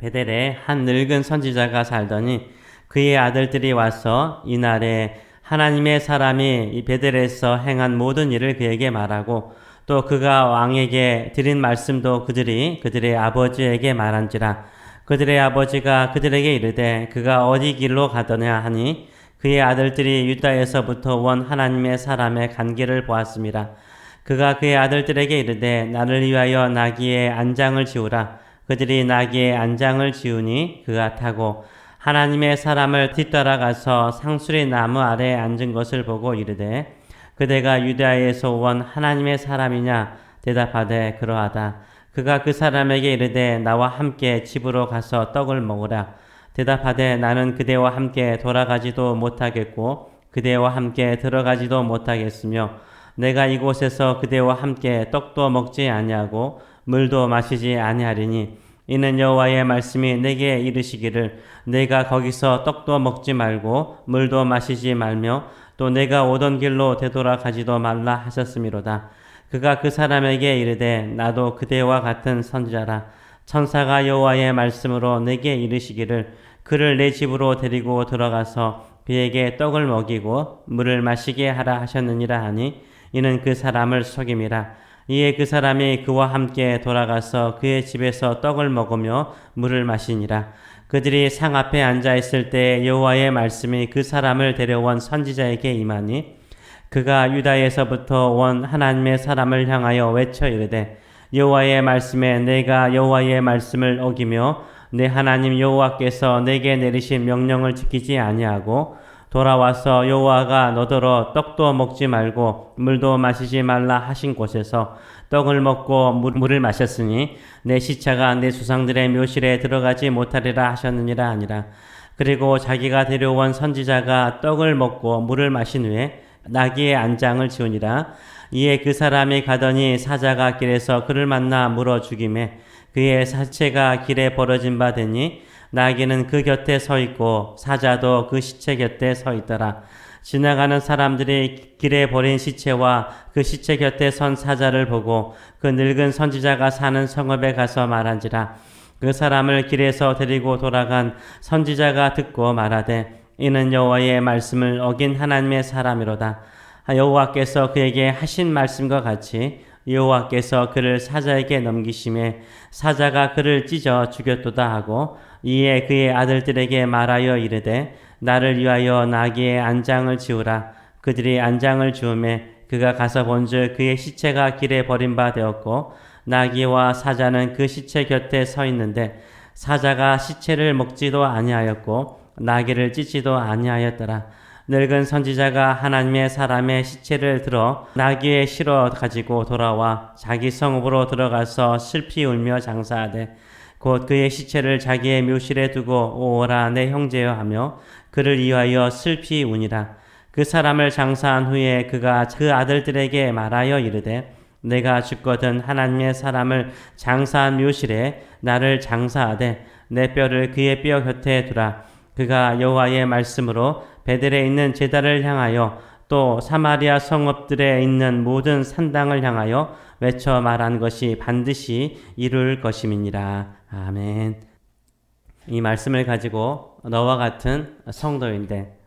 베델에 한 늙은 선지자가 살더니 그의 아들들이 와서 이날에 하나님의 사람이 이 베델에서 행한 모든 일을 그에게 말하고 또 그가 왕에게 드린 말씀도 그들의 아버지에게 말한지라. 그들의 아버지가 그들에게 이르되 그가 어디 길로 가더냐 하니 그의 아들들이 유다에서부터 온 하나님의 사람의 간 길을 보았습니다. 그가 그의 아들들에게 이르되 나를 위하여 나귀의 안장을 지우라. 그들이 나귀의 안장을 지우니 그가 타고 하나님의 사람을 뒤따라가서 상수리 나무 아래에 앉은 것을 보고 이르되 그대가 유다에서 온 하나님의 사람이냐? 대답하되 그러하다. 그가 그 사람에게 이르되 나와 함께 집으로 가서 떡을 먹으라. 대답하되 나는 그대와 함께 돌아가지도 못하겠고 그대와 함께 들어가지도 못하겠으며 내가 이곳에서 그대와 함께 떡도 먹지 아니하고 물도 마시지 아니하리니 이는 여호와의 말씀이 내게 이르시기를 내가 거기서 떡도 먹지 말고 물도 마시지 말며 또 내가 오던 길로 되돌아가지도 말라 하셨음이로다. 그가 그 사람에게 이르되 나도 그대와 같은 선지자라. 천사가 여호와의 말씀으로 내게 이르시기를 그를 내 집으로 데리고 들어가서 그에게 떡을 먹이고 물을 마시게 하라 하셨느니라 하니 이는 그 사람을 속임이라. 이에 그 사람이 그와 함께 돌아가서 그의 집에서 떡을 먹으며 물을 마시니라. 그들이 상 앞에 앉아 있을 때 여호와의 말씀이 그 사람을 데려온 선지자에게 임하니 그가 유다에서부터 온 하나님의 사람을 향하여 외쳐 이르되 여호와의 말씀에 내가 여호와의 말씀을 어기며 내 하나님 여호와께서 내게 내리신 명령을 지키지 아니하고 돌아와서 여호와가 너더러 떡도 먹지 말고 물도 마시지 말라 하신 곳에서 떡을 먹고 물을 마셨으니 내 시체가 내 조상들의 묘실에 들어가지 못하리라 하셨느니라 하니라. 그리고 자기가 데려온 선지자가 떡을 먹고 물을 마신 후에 나귀의 안장을 지우니라. 이에 그 사람이 가더니 사자가 길에서 그를 만나 물어 죽이매 그의 사체가 길에 버려진 바 되니 나귀는 그 곁에 서 있고 사자도 그 시체 곁에 서 있더라. 지나가는 사람들이 길에 버린 시체와 그 시체 곁에 선 사자를 보고 그 늙은 선지자가 사는 성읍에 가서 말한지라. 그 사람을 길에서 데리고 돌아간 선지자가 듣고 말하되 이는 여호와의 말씀을 어긴 하나님의 사람이로다. 여호와께서 그에게 하신 말씀과 같이 여호와께서 그를 사자에게 넘기심에 사자가 그를 찢어 죽였도다 하고 이에 그의 아들들에게 말하여 이르되 나를 위하여 나귀의 안장을 지우라. 그들이 안장을 지우매 그가 가서 본즉 그의 시체가 길에 버린 바 되었고 나귀와 사자는 그 시체 곁에 서 있는데 사자가 시체를 먹지도 아니하였고 나귀를 찢지도 아니하였더라. 늙은 선지자가 하나님의 사람의 시체를 들어 나귀에 실어 가지고 돌아와 자기 성읍으로 들어가서 슬피 울며 장사하되 곧 그의 시체를 자기의 묘실에 두고 오라 내 형제여 하며 그를 위하여 슬피 우니라. 그 사람을 장사한 후에 그가 그 아들들에게 말하여 이르되 내가 죽거든 하나님의 사람을 장사한 묘실에 나를 장사하되 내 뼈를 그의 뼈 곁에 두라. 그가 여호와의 말씀으로 베델에 있는 제단을 향하여 또 사마리아 성읍들에 있는 모든 산당을 향하여 외쳐 말한 것이 반드시 이룰 것임이니라. 아멘. 이 말씀을 가지고 너와 같은 성도인데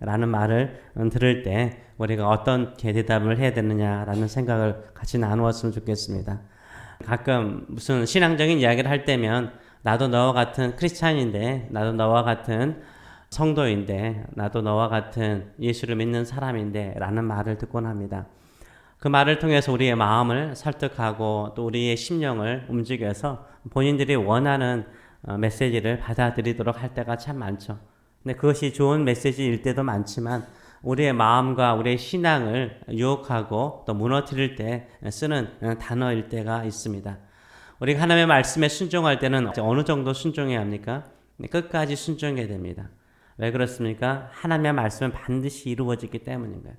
라는 말을 들을 때 우리가 어떻게 대답을 해야 되느냐라는 생각을 같이 나누었으면 좋겠습니다. 가끔 무슨 신앙적인 이야기를 할 때면 나도 너와 같은 크리스찬인데 나도 너와 같은 성도인데 나도 너와 같은 예수를 믿는 사람인데 라는 말을 듣곤 합니다. 그 말을 통해서 우리의 마음을 설득하고 또 우리의 심령을 움직여서 본인들이 원하는 메시지를 받아들이도록 할 때가 참 많죠. 근데 그것이 좋은 메시지일 때도 많지만 우리의 마음과 우리의 신앙을 유혹하고 또 무너뜨릴 때 쓰는 단어일 때가 있습니다. 우리가 하나님의 말씀에 순종할 때는 어느 정도 순종해야 합니까? 끝까지 순종해야 됩니다. 왜 그렇습니까? 하나님의 말씀은 반드시 이루어지기 때문인 거예요.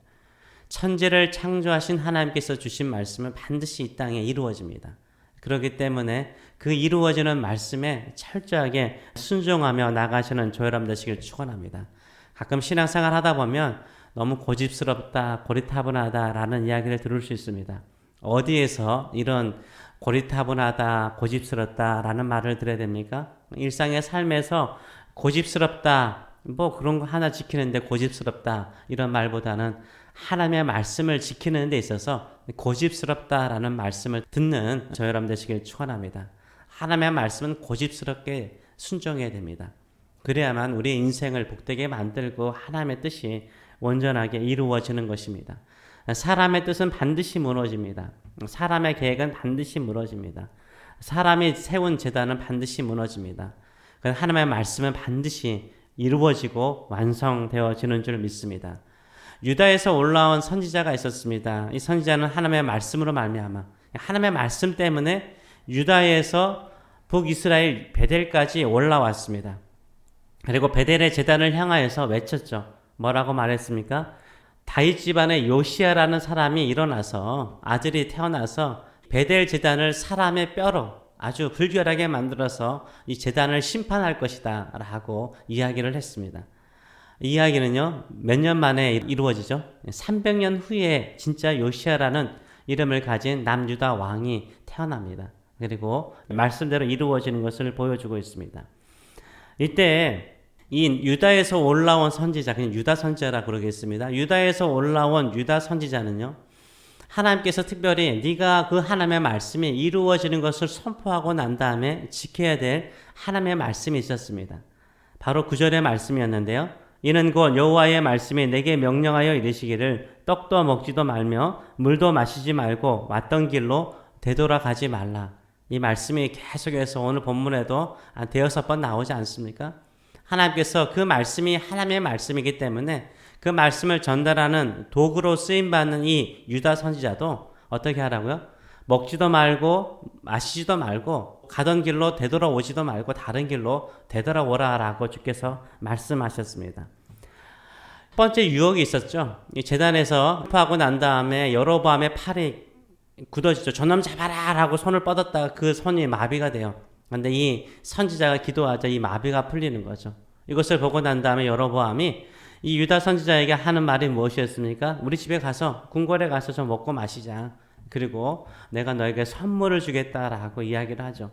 천지를 창조하신 하나님께서 주신 말씀은 반드시 이 땅에 이루어집니다. 그렇기 때문에 그 이루어지는 말씀에 철저하게 순종하며 나가시는 저 여러분 되시길 축원합니다. 가끔 신앙생활 하다 보면 너무 고집스럽다, 고리타분하다라는 이야기를 들을 수 있습니다. 어디에서 이런 고리타분하다, 고집스럽다라는 말을 들어야 됩니까? 일상의 삶에서 고집스럽다, 뭐 그런 거 하나 지키는데 고집스럽다 이런 말보다는 하나님의 말씀을 지키는 데 있어서 고집스럽다라는 말씀을 듣는 저 여러분 되시길 축원합니다. 하나님의 말씀은 고집스럽게 순종해야 됩니다. 그래야만 우리의 인생을 복되게 만들고 하나님의 뜻이 온전하게 이루어지는 것입니다. 사람의 뜻은 반드시 무너집니다. 사람의 계획은 반드시 무너집니다. 사람이 세운 제단은 반드시 무너집니다. 하나님의 말씀은 반드시 이루어지고 완성되어지는 줄 믿습니다. 유다에서 올라온 선지자가 있었습니다. 이 선지자는 하나님의 말씀으로 말미암아 하나님의 말씀 때문에 유다에서 북이스라엘 베델까지 올라왔습니다. 그리고 베델의 제단을 향하여서 외쳤죠. 뭐라고 말했습니까? 다윗 집안의 요시야라는 사람이 일어나서 아들이 태어나서 베델 제단을 사람의 뼈로 아주 불결하게 만들어서 이 제단을 심판할 것이다 라고 이야기를 했습니다. 이 이야기는요 몇 년 만에 이루어지죠. 300년 후에 진짜 요시야라는 이름을 가진 남유다 왕이 태어납니다. 그리고 말씀대로 이루어지는 것을 보여주고 있습니다. 이때 이 유다에서 올라온 선지자, 그냥 유다 선지자라 그러겠습니다. 유다에서 올라온 유다 선지자는요, 하나님께서 특별히 네가 그 하나님의 말씀이 이루어지는 것을 선포하고 난 다음에 지켜야 될 하나님의 말씀이 있었습니다. 바로 9절의 말씀이었는데요. 이는 곧 여호와의 말씀이 내게 명령하여 이르시기를 떡도 먹지도 말며 물도 마시지 말고 왔던 길로 되돌아가지 말라. 이 말씀이 계속해서 오늘 본문에도 한 대여섯 번 나오지 않습니까? 하나님께서 그 말씀이 하나님의 말씀이기 때문에 그 말씀을 전달하는 도구로 쓰임받는 이 유다 선지자도 어떻게 하라고요? 먹지도 말고 마시지도 말고 가던 길로 되돌아오지도 말고 다른 길로 되돌아오라라고 주께서 말씀하셨습니다. 첫 번째 유혹이 있었죠. 이 제단에서 선포하고 난 다음에 여로보암의 팔이 굳어지죠. 저놈 잡아라 라고 손을 뻗었다가 그 손이 마비가 돼요. 근데 이 선지자가 기도하자 이 마비가 풀리는 거죠. 이것을 보고 난 다음에 여로보암이 이 유다 선지자에게 하는 말이 무엇이었습니까? 우리 집에 가서 궁궐에 가서 좀 먹고 마시자. 그리고 내가 너에게 선물을 주겠다라고 이야기를 하죠.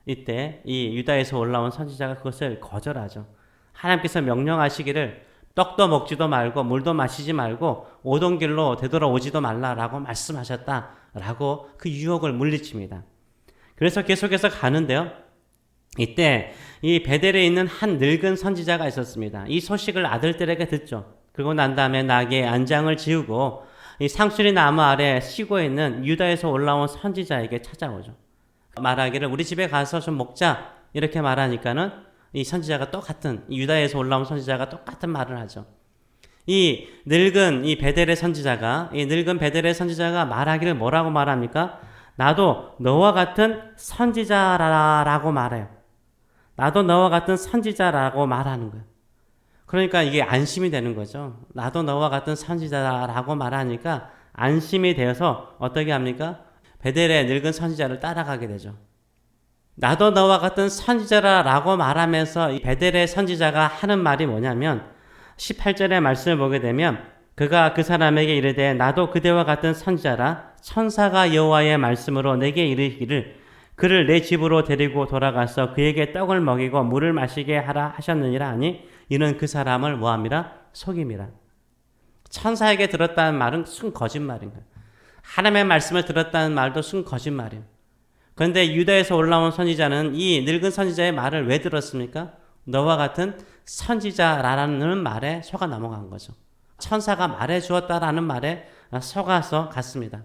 이때 이 유다에서 올라온 선지자가 그것을 거절하죠. 하나님께서 명령하시기를 떡도 먹지도 말고 물도 마시지 말고 오던 길로 되돌아오지도 말라라고 말씀하셨다라고 그 유혹을 물리칩니다. 그래서 계속해서 가는데요. 이때 이 베델에 있는 한 늙은 선지자가 있었습니다. 이 소식을 아들들에게 듣죠. 그리고 난 다음에 나귀의 안장을 지우고 이 상수리 나무 아래 쉬고 있는 유다에서 올라온 선지자에게 찾아오죠. 말하기를 우리 집에 가서 좀 먹자 이렇게 말하니까는 이 선지자가 똑같은 이 유다에서 올라온 선지자가 똑같은 말을 하죠. 이 늙은 이 베델의 선지자가 말하기를 뭐라고 말합니까? 나도 너와 같은 선지자라고 말해요. 나도 너와 같은 선지자라고 말하는 거예요. 그러니까 이게 안심이 되는 거죠. 나도 너와 같은 선지자라고 말하니까 안심이 되어서 어떻게 합니까? 베델의 늙은 선지자를 따라가게 되죠. 나도 너와 같은 선지자라고 말하면서 이 베델의 선지자가 하는 말이 뭐냐면 18절의 말씀을 보게 되면 그가 그 사람에게 이르되 나도 그대와 같은 선지자라 천사가 여호와의 말씀으로 내게 이르기를 그를 내 집으로 데리고 돌아가서 그에게 떡을 먹이고 물을 마시게 하라 하셨느니라 하니 이는 그 사람을 뭐함이라? 속임이라. 천사에게 들었다는 말은 순 거짓말인 거예요. 하나님의 말씀을 들었다는 말도 순 거짓말이에요. 그런데 유다에서 올라온 선지자는 이 늙은 선지자의 말을 왜 들었습니까? 너와 같은 선지자라는 말에 속아 넘어간 거죠. 천사가 말해 주었다라는 말에 속아서 갔습니다.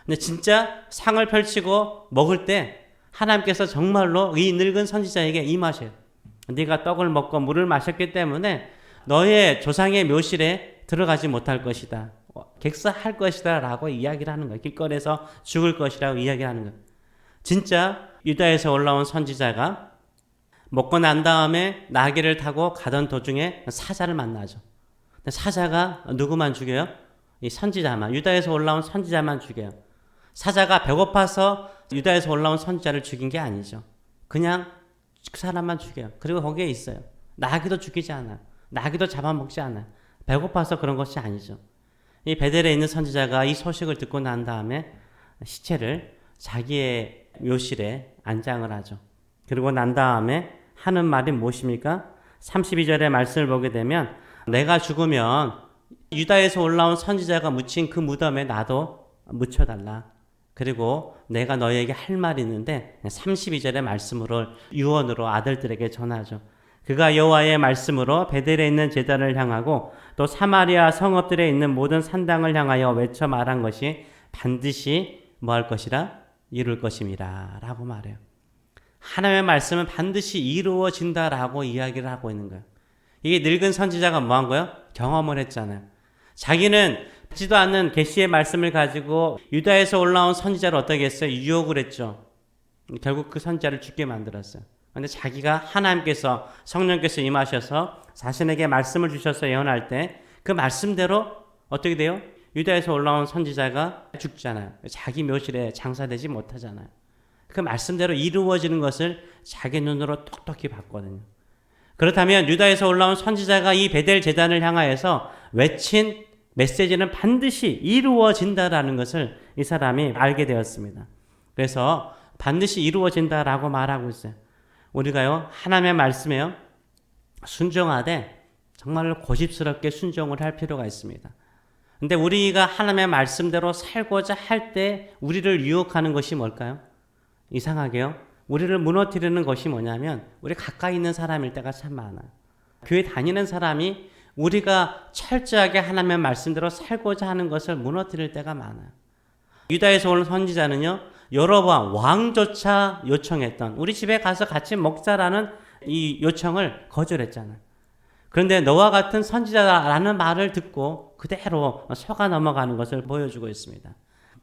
근데 진짜 상을 펼치고 먹을 때 하나님께서 정말로 이 늙은 선지자에게 임하셔요. 네가 떡을 먹고 물을 마셨기 때문에 너의 조상의 묘실에 들어가지 못할 것이다. 객사할 것이다 라고 이야기를 하는 거예요. 길거리에서 죽을 것이라고 이야기를 하는 거예요. 진짜 유다에서 올라온 선지자가 먹고 난 다음에 나귀를 타고 가던 도중에 사자를 만나죠. 사자가 누구만 죽여요? 이 선지자만, 유다에서 올라온 선지자만 죽여요. 사자가 배고파서 유다에서 올라온 선지자를 죽인 게 아니죠. 그냥 그 사람만 죽여요. 그리고 거기에 있어요. 나귀도 죽이지 않아요. 나귀도 잡아먹지 않아요. 배고파서 그런 것이 아니죠. 이 베델에 있는 선지자가 이 소식을 듣고 난 다음에 시체를 자기의 묘실에 안장을 하죠. 그리고 난 다음에 하는 말이 무엇입니까? 32절의 말씀을 보게 되면 내가 죽으면 유다에서 올라온 선지자가 묻힌 그 무덤에 나도 묻혀달라. 그리고 내가 너희에게 할 말이 있는데 32절의 말씀으로 유언으로 아들들에게 전하죠. 그가 여호와의 말씀으로 베델에 있는 제단을 향하고 또 사마리아 성읍들에 있는 모든 산당을 향하여 외쳐 말한 것이 반드시 뭐 할 것이라? 이룰 것임이라 라고 말해요. 하나님의 말씀은 반드시 이루어진다라고 이야기를 하고 있는 거예요. 이게 늙은 선지자가 뭐 한 거예요? 경험을 했잖아요. 자기는 듣지도 않는 계시의 말씀을 가지고 유다에서 올라온 선지자를 어떻게 했어요? 유혹을 했죠. 결국 그 선지자를 죽게 만들었어요. 그런데 자기가 하나님께서 성령께서 임하셔서 자신에게 말씀을 주셔서 예언할 때 그 말씀대로 어떻게 돼요? 유다에서 올라온 선지자가 죽잖아요. 자기 묘실에 장사되지 못하잖아요. 그 말씀대로 이루어지는 것을 자기 눈으로 똑똑히 봤거든요. 그렇다면 유다에서 올라온 선지자가 이 베델 제단을 향하여서 외친 메시지는 반드시 이루어진다라는 것을 이 사람이 알게 되었습니다. 그래서 반드시 이루어진다라고 말하고 있어요. 우리가요, 하나님의 말씀에요, 순종하되 정말로 고집스럽게 순종을 할 필요가 있습니다. 근데 우리가 하나님의 말씀대로 살고자 할 때 우리를 유혹하는 것이 뭘까요? 이상하게요, 우리를 무너뜨리는 것이 뭐냐면 우리 가까이 있는 사람일 때가 참 많아요. 교회 다니는 사람이 우리가 철저하게 하나님의 말씀대로 살고자 하는 것을 무너뜨릴 때가 많아요. 유다에서 온 선지자는요, 여러 번 왕조차 요청했던 우리 집에 가서 같이 먹자라는 이 요청을 거절했잖아요. 그런데 너와 같은 선지자라는 말을 듣고 그대로 속아 넘어가는 것을 보여주고 있습니다.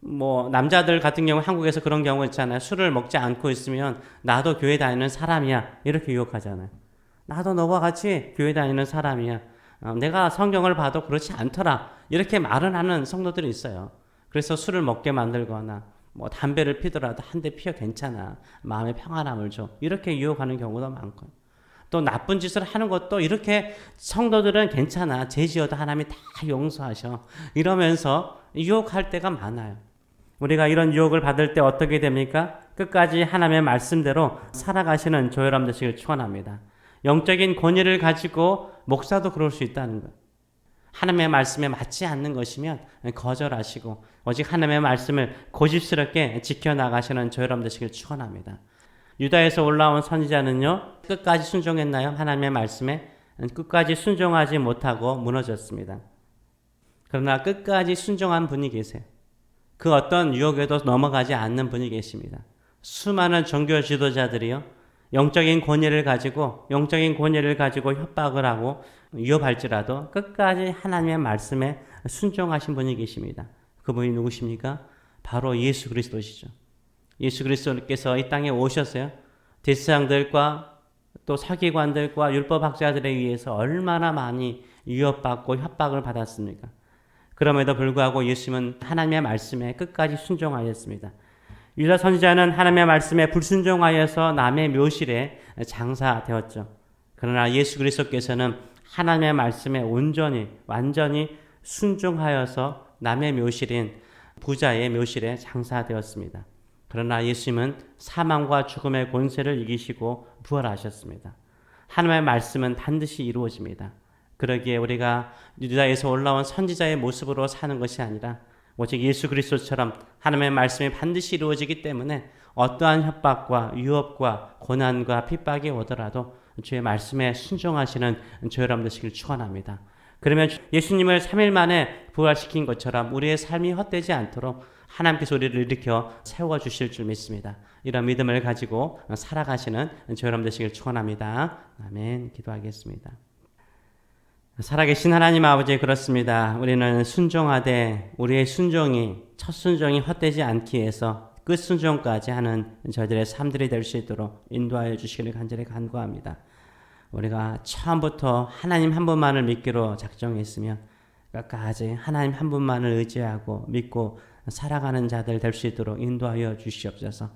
뭐 남자들 같은 경우 한국에서 그런 경우 있잖아요. 술을 먹지 않고 있으면 나도 교회 다니는 사람이야 이렇게 유혹하잖아요. 나도 너와 같이 교회 다니는 사람이야. 내가 성경을 봐도 그렇지 않더라 이렇게 말을 하는 성도들이 있어요. 그래서 술을 먹게 만들거나 뭐 담배를 피더라도 한 대 피워 괜찮아. 마음의 평안함을 줘. 이렇게 유혹하는 경우도 많고 또 나쁜 짓을 하는 것도 이렇게 성도들은 괜찮아. 죄 지어도 하나님이 다 용서하셔. 이러면서 유혹할 때가 많아요. 우리가 이런 유혹을 받을 때 어떻게 됩니까? 끝까지 하나님의 말씀대로 살아가시는 저 여러분 되시길 축원합니다. 영적인 권위를 가지고 목사도 그럴 수 있다는 거예요. 하나님의 말씀에 맞지 않는 것이면 거절하시고 오직 하나님의 말씀을 고집스럽게 지켜나가시는 저 여러분 되시길 축원합니다. 유다에서 올라온 선지자는요, 끝까지 순종했나요? 하나님의 말씀에 끝까지 순종하지 못하고 무너졌습니다. 그러나 끝까지 순종한 분이 계세요. 그 어떤 유혹에도 넘어가지 않는 분이 계십니다. 수많은 종교 지도자들이요, 영적인 권위를 가지고 협박을 하고 위협할지라도 끝까지 하나님의 말씀에 순종하신 분이 계십니다. 그분이 누구십니까? 바로 예수 그리스도시죠. 예수 그리스도께서 이 땅에 오셨어요. 대제사장들과 또 서기관들과 율법학자들에 의해서 얼마나 많이 위협받고 협박을 받았습니까? 그럼에도 불구하고 예수님은 하나님의 말씀에 끝까지 순종하였습니다. 유다 선지자는 하나님의 말씀에 불순종하여서 남의 묘실에 장사되었죠. 그러나 예수 그리스도께서는 하나님의 말씀에 온전히 완전히 순종하여서 남의 묘실인 부자의 묘실에 장사되었습니다. 그러나 예수님은 사망과 죽음의 권세를 이기시고 부활하셨습니다. 하나님의 말씀은 반드시 이루어집니다. 그러기에 우리가 유다에서 올라온 선지자의 모습으로 사는 것이 아니라 오직 예수 그리스도처럼 하나님의 말씀이 반드시 이루어지기 때문에 어떠한 협박과 유혹과 고난과 핍박이 오더라도 주의 말씀에 순종하시는 저 여러분 되시길 축원합니다. 그러면 예수님을 3일 만에 부활시킨 것처럼 우리의 삶이 헛되지 않도록 하나님께서 우리를 일으켜 세워주실 줄 믿습니다. 이런 믿음을 가지고 살아가시는 저 여러분 되시길 축원합니다. 아멘. 기도하겠습니다. 살아계신 하나님 아버지, 그렇습니다. 우리는 순종하되 우리의 순종이 첫 순종이 헛되지 않기 위해서 끝 순종까지 하는 저희들의 삶들이 될 수 있도록 인도하여 주시기를 간절히 간구합니다. 우리가 처음부터 하나님 한 분만을 믿기로 작정했으며 끝까지 하나님 한 분만을 의지하고 믿고 살아가는 자들 될 수 있도록 인도하여 주시옵소서.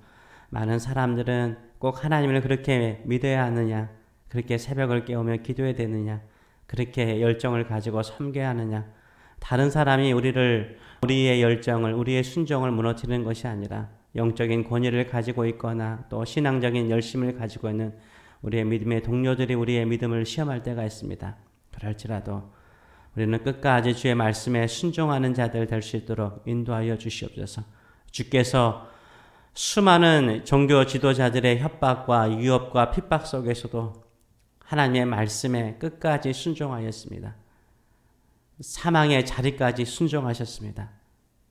많은 사람들은 꼭 하나님을 그렇게 믿어야 하느냐, 그렇게 새벽을 깨우며 기도해야 되느냐, 그렇게 열정을 가지고 섬겨야 하느냐, 다른 사람이 우리의 열정을, 우리의 순종을 무너뜨리는 것이 아니라 영적인 권위를 가지고 있거나 또 신앙적인 열심을 가지고 있는 우리의 믿음의 동료들이 우리의 믿음을 시험할 때가 있습니다. 그럴지라도 우리는 끝까지 주의 말씀에 순종하는 자들 될 수 있도록 인도하여 주시옵소서. 주께서 수많은 종교 지도자들의 협박과 유업과 핍박 속에서도 하나님의 말씀에 끝까지 순종하였습니다. 사망의 자리까지 순종하셨습니다.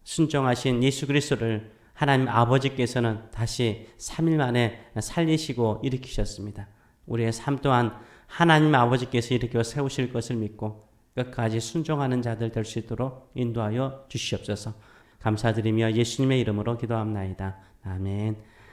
순종하신 예수 그리스도를 하나님 아버지께서는 다시 3일 만에 살리시고 일으키셨습니다. 우리의 삶 또한 하나님 아버지께서 일으켜 세우실 것을 믿고 끝까지 순종하는 자들 될 수 있도록 인도하여 주시옵소서. 감사드리며 예수님의 이름으로 기도합나이다. 아멘.